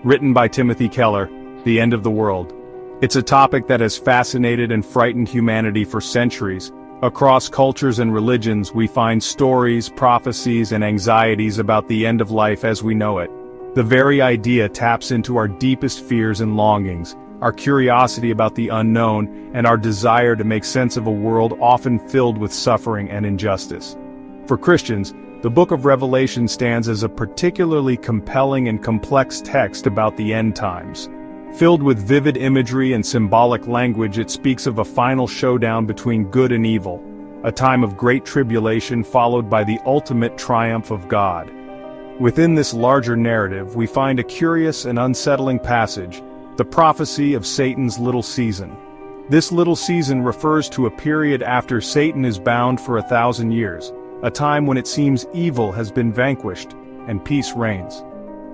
written by Timothy Keller, The End of the World. It's a topic that has fascinated and frightened humanity for centuries. Across cultures and religions, we find stories, prophecies, and anxieties about the end of life as we know it. The very idea taps into our deepest fears and longings, our curiosity about the unknown, and our desire to make sense of a world often filled with suffering and injustice. For Christians, the book of Revelation stands as a particularly compelling and complex text about the end times. Filled with vivid imagery and symbolic language, it speaks of a final showdown between good and evil, a time of great tribulation followed by the ultimate triumph of God. Within this larger narrative, we find a curious and unsettling passage, the prophecy of Satan's little season. This little season refers to a period after Satan is bound for 1,000 years, a time when it seems evil has been vanquished and peace reigns.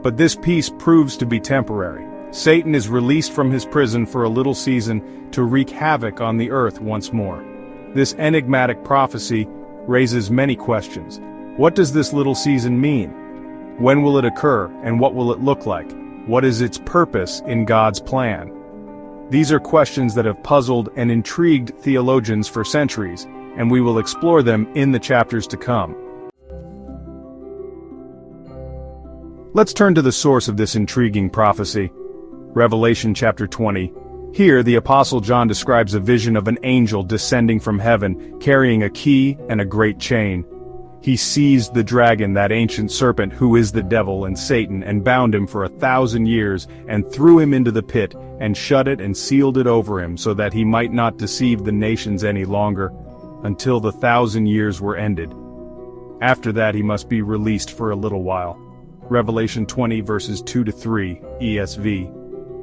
But this peace proves to be temporary. Satan is released from his prison for a little season to wreak havoc on the earth once more. This enigmatic prophecy raises many questions. What does this little season mean? When will it occur, and what will it look like? What is its purpose in God's plan? These are questions that have puzzled and intrigued theologians for centuries, and we will explore them in the chapters to come. Let's turn to the source of this intriguing prophecy. Revelation chapter 20. Here, the Apostle John describes a vision of an angel descending from heaven, carrying a key and a great chain. He seized the dragon, that ancient serpent who is the devil and Satan, and bound him for 1,000 years, and threw him into the pit, and shut it and sealed it over him, so that he might not deceive the nations any longer, until the 1,000 years were ended. After that he must be released for a little while. Revelation 20 verses 2-3, ESV.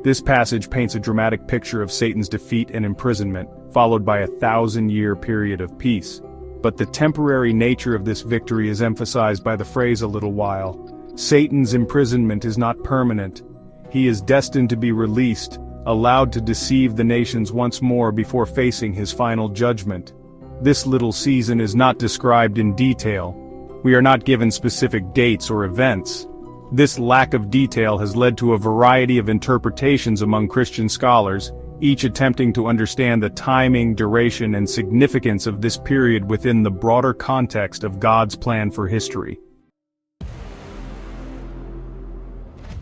This passage paints a dramatic picture of Satan's defeat and imprisonment, followed by a 1,000-year period of peace. But the temporary nature of this victory is emphasized by the phrase "a little while." Satan's imprisonment is not permanent. He is destined to be released, allowed to deceive the nations once more before facing his final judgment. This little season is not described in detail. We are not given specific dates or events. This lack of detail has led to a variety of interpretations among Christian scholars, each attempting to understand the timing, duration, and significance of this period within the broader context of God's plan for history.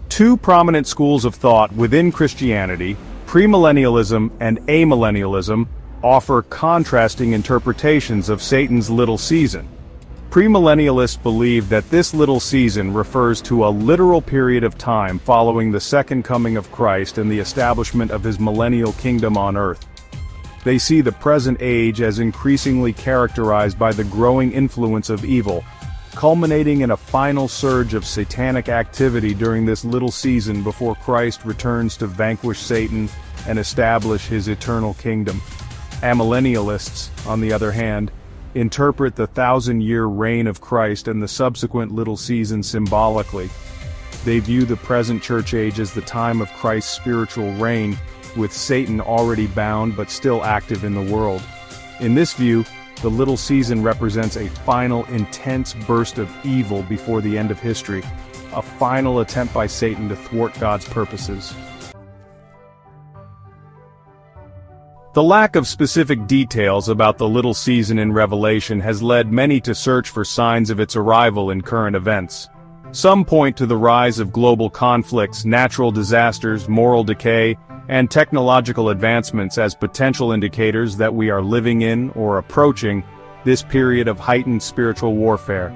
Two prominent schools of thought within Christianity, Premillennialism and Amillennialism, offer contrasting interpretations of Satan's little season. Premillennialists believe that this little season refers to a literal period of time following the second coming of Christ and the establishment of his millennial kingdom on earth. They see the present age as increasingly characterized by the growing influence of evil, culminating in a final surge of satanic activity during this little season before Christ returns to vanquish Satan and establish his eternal kingdom. Amillennialists, on the other hand, interpret the 1,000-year reign of Christ and the subsequent little season symbolically. They view the present church age as the time of Christ's spiritual reign, with Satan already bound but still active in the world. In this view, the little season represents a final intense burst of evil before the end of history, a final attempt by Satan to thwart God's purposes. The lack of specific details about the little season in Revelation has led many to search for signs of its arrival in current events. Some point to the rise of global conflicts, natural disasters, moral decay, and technological advancements as potential indicators that we are living in or approaching this period of heightened spiritual warfare.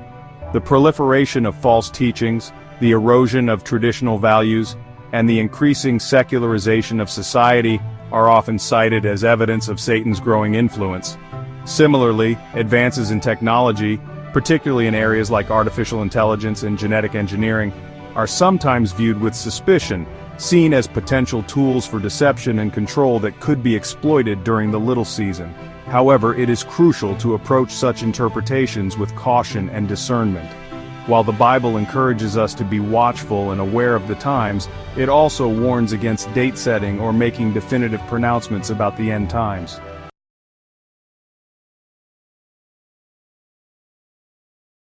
The proliferation of false teachings, the erosion of traditional values, and the increasing secularization of society are often cited as evidence of Satan's growing influence. Similarly, advances in technology, particularly in areas like artificial intelligence and genetic engineering, are sometimes viewed with suspicion, seen as potential tools for deception and control that could be exploited during the little season. However, it is crucial to approach such interpretations with caution and discernment. While the Bible encourages us to be watchful and aware of the times, it also warns against date setting or making definitive pronouncements about the end times.